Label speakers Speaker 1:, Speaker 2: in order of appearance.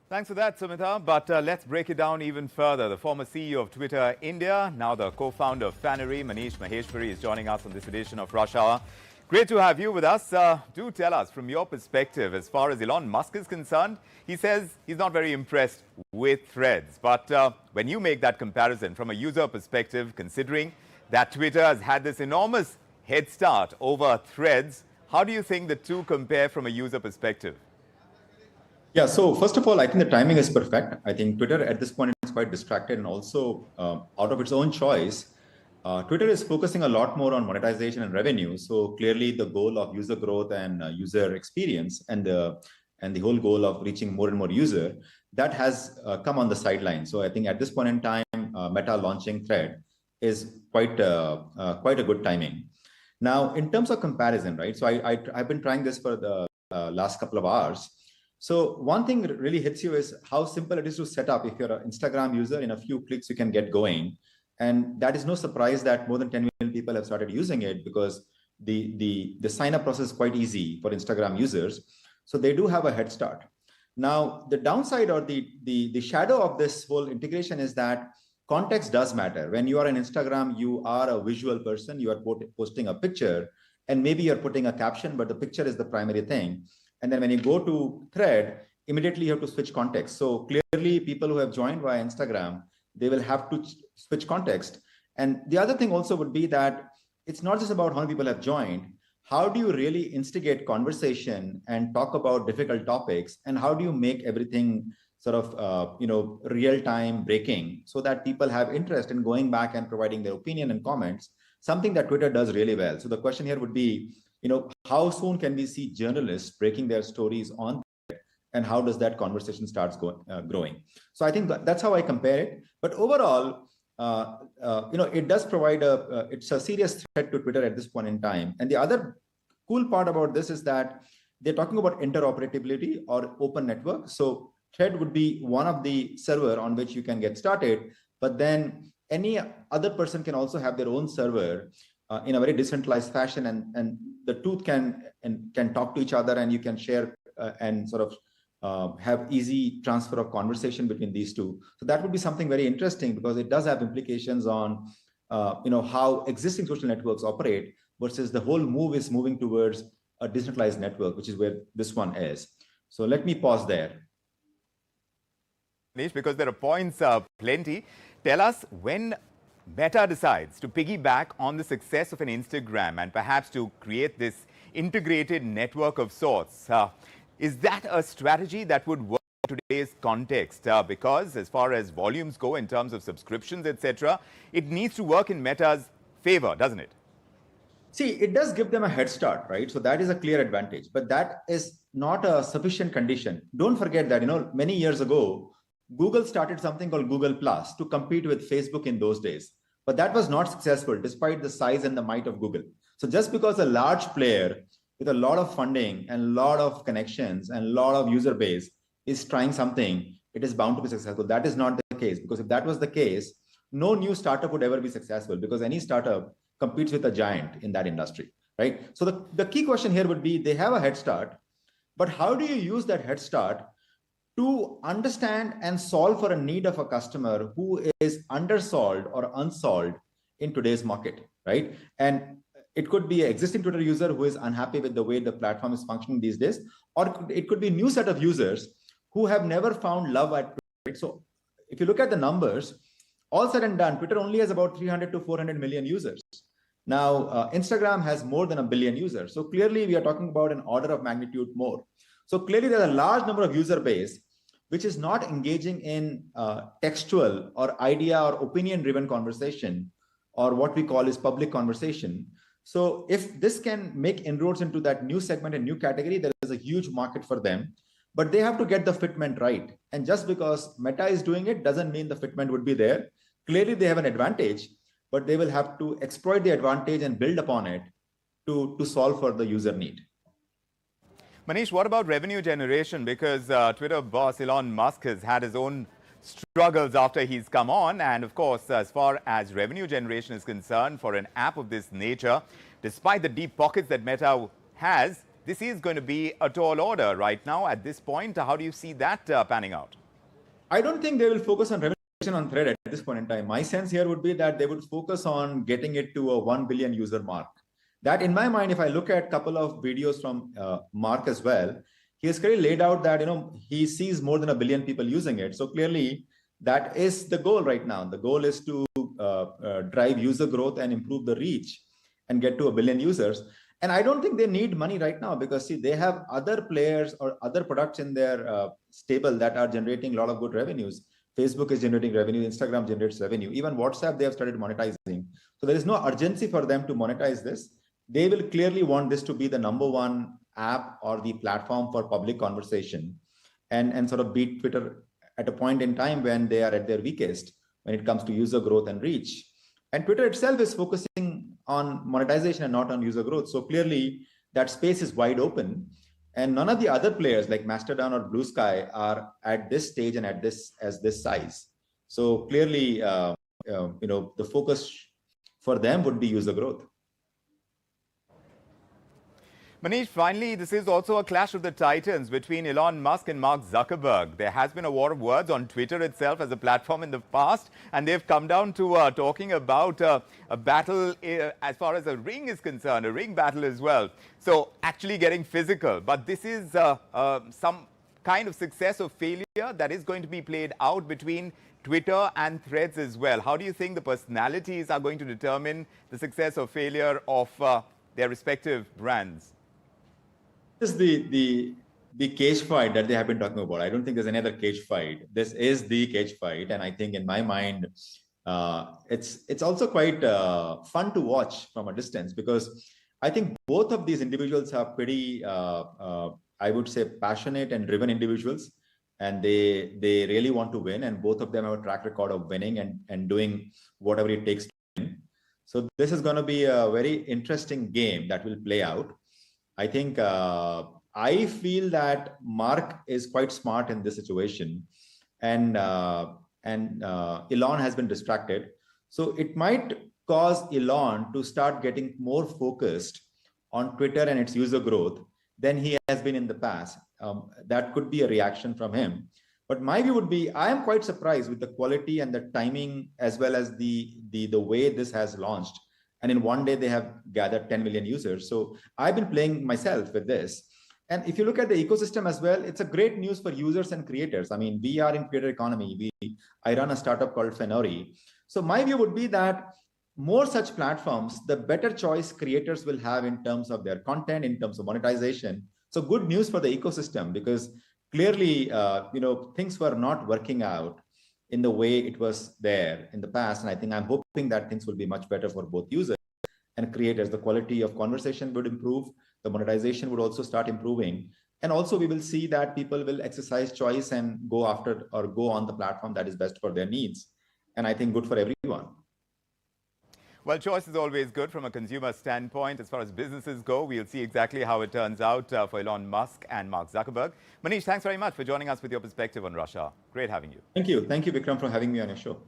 Speaker 1: Thanks for that, Sumita. But let's break it down even further. The former CEO of Twitter India, now the co-founder of Fanery, Manish Maheshwari, is joining us on this edition of Rush Hour. Great to have you with us. Do tell us, from your perspective, as far as Elon Musk is concerned, he says he's not very impressed with Threads. But when you make that comparison from a user perspective, considering that Twitter has had this enormous head start over Threads, how do you think the two compare from a user perspective?
Speaker 2: Yeah, so first of all, I think the timing is perfect. I think Twitter at this point is quite distracted, and also out of its own choice, Twitter is focusing a lot more on monetization and revenue. So clearly the goal of user growth and user experience and the whole goal of reaching more and more user, that has come on the sideline. So I think at this point in time, Meta launching Thread is quite a good timing. Now, in terms of comparison, right? So I've been trying this for the last couple of hours. So one thing that really hits you is how simple it is to set up. If you're an Instagram user, in a few clicks, you can get going. And that is no surprise that more than 10 million people have started using it, because the sign up process is quite easy for Instagram users. So they do have a head start. Now, the downside or the shadow of this whole integration is that context does matter. When you are on Instagram, you are a visual person, you are posting a picture, and maybe you're putting a caption, but the picture is the primary thing. And then when you go to Thread, immediately you have to switch context. So clearly people who have joined via Instagram, they will have to switch context. And the other thing also would be that it's not just about how many people have joined. How do you really instigate conversation and talk about difficult topics? And how do you make everything sort of, real-time breaking so that people have interest in going back and providing their opinion and comments, something that Twitter does really well. So the question here would be, how soon can we see journalists breaking their stories on Twitter, and how does that conversation starts growing? So I think that's how I compare it. But overall, it does provide it's a serious threat to Twitter at this point in time. And the other cool part about this is that they're talking about interoperability or open network. So Thread would be one of the server on which you can get started, but then any other person can also have their own server in a very decentralized fashion, and the two can talk to each other, and you can share and sort of have easy transfer of conversation between these two. So that would be something very interesting, because it does have implications on how existing social networks operate versus the whole move is moving towards a decentralized network, which is where this one is. So let me pause there.
Speaker 1: Manish, because there are points plenty. Tell us, when Meta decides to piggyback on the success of an Instagram and perhaps to create this integrated network of sorts, is that a strategy that would work in today's context? Because as far as volumes go in terms of subscriptions, etc., it needs to work in Meta's favor, doesn't it?
Speaker 2: See, it does give them a head start, right? So that is a clear advantage, but that is not a sufficient condition. Don't forget that, many years ago, Google started something called Google Plus to compete with Facebook in those days. But that was not successful despite the size and the might of Google. So just because a large player with a lot of funding and a lot of connections and a lot of user base is trying something, it is bound to be successful. That is not the case, because if that was the case, no new startup would ever be successful, because any startup competes with a giant in that industry, right? So the key question here would be, they have a head start, but how do you use that head start to understand and solve for a need of a customer who is undersolved or unsolved in today's market, right? And it could be an existing Twitter user who is unhappy with the way the platform is functioning these days, or it could be a new set of users who have never found love at Twitter. Right? So if you look at the numbers, all said and done, Twitter only has about 300 to 400 million users. Now, Instagram has more than 1 billion users. So clearly we are talking about an order of magnitude more. So clearly there's a large number of user base which is not engaging in textual or idea or opinion driven conversation, or what we call is public conversation. So if this can make inroads into that new segment and new category, there is a huge market for them, but they have to get the fitment right. And just because Meta is doing it doesn't mean the fitment would be there. Clearly they have an advantage, but they will have to exploit the advantage and build upon it to solve for the user need.
Speaker 1: Manish, what about revenue generation? Because Twitter boss Elon Musk has had his own struggles after he's come on. And of course, as far as revenue generation is concerned for an app of this nature, despite the deep pockets that Meta has, this is going to be a tall order right now at this point. How do you see that panning out?
Speaker 2: I don't think they will focus on revenue on Thread at this point in time. My sense here would be that they would focus on getting it to a 1 billion user mark. That, in my mind, if I look at a couple of videos from Mark as well, he has clearly laid out that he sees more than 1 billion people using it. So clearly, that is the goal right now. The goal is to drive user growth and improve the reach and get to 1 billion users. And I don't think they need money right now because, see, they have other players or other products in their stable that are generating a lot of good revenues. Facebook is generating revenue, Instagram generates revenue, even WhatsApp, they have started monetizing. So there is no urgency for them to monetize this. They will clearly want this to be the #1 app or the platform for public conversation and sort of beat Twitter at a point in time when they are at their weakest when it comes to user growth and reach. And Twitter itself is focusing on monetization and not on user growth. So clearly that space is wide open. And none of the other players like Mastodon or Blue Sky are at this stage and at this size. So clearly, the focus for them would be user growth.
Speaker 1: Manish, finally, this is also a clash of the titans between Elon Musk and Mark Zuckerberg. There has been a war of words on Twitter itself as a platform in the past, and they've come down to talking about a battle as far as a ring is concerned, a ring battle as well. So actually getting physical. But this is some kind of success or failure that is going to be played out between Twitter and Threads as well. How do you think the personalities are going to determine the success or failure of their respective brands?
Speaker 2: This is the cage fight that they have been talking about. I don't think there's any other cage fight. This is the cage fight, and I think in my mind, it's also quite fun to watch from a distance because I think both of these individuals are pretty, I would say, passionate and driven individuals, and they really want to win. And both of them have a track record of winning and doing whatever it takes to win. So this is going to be a very interesting game that will play out. I think I feel that Mark is quite smart in this situation, and Elon has been distracted. So it might cause Elon to start getting more focused on Twitter and its user growth than he has been in the past. That could be a reaction from him. But my view would be, I am quite surprised with the quality and the timing as well as the way this has launched. And in one day, they have gathered 10 million users. So I've been playing myself with this. And if you look at the ecosystem as well, it's a great news for users and creators. I mean, we are in creator economy. I run a startup called Fenori. So my view would be that more such platforms, the better choice creators will have in terms of their content, in terms of monetization. So good news for the ecosystem because clearly, things were not working out in the way it was there in the past. And I think I'm hoping that things will be much better for both users and creators. The quality of conversation would improve. The monetization would also start improving. And also we will see that people will exercise choice and go after or go on the platform that is best for their needs. And I think good for everyone.
Speaker 1: Well, choice is always good from a consumer standpoint. As far as businesses go, we'll see exactly how it turns out for Elon Musk and Mark Zuckerberg. Manish, thanks very much for joining us with your perspective on Russia. Great having you.
Speaker 2: Thank you. Thank you, Vikram, for having me on your show.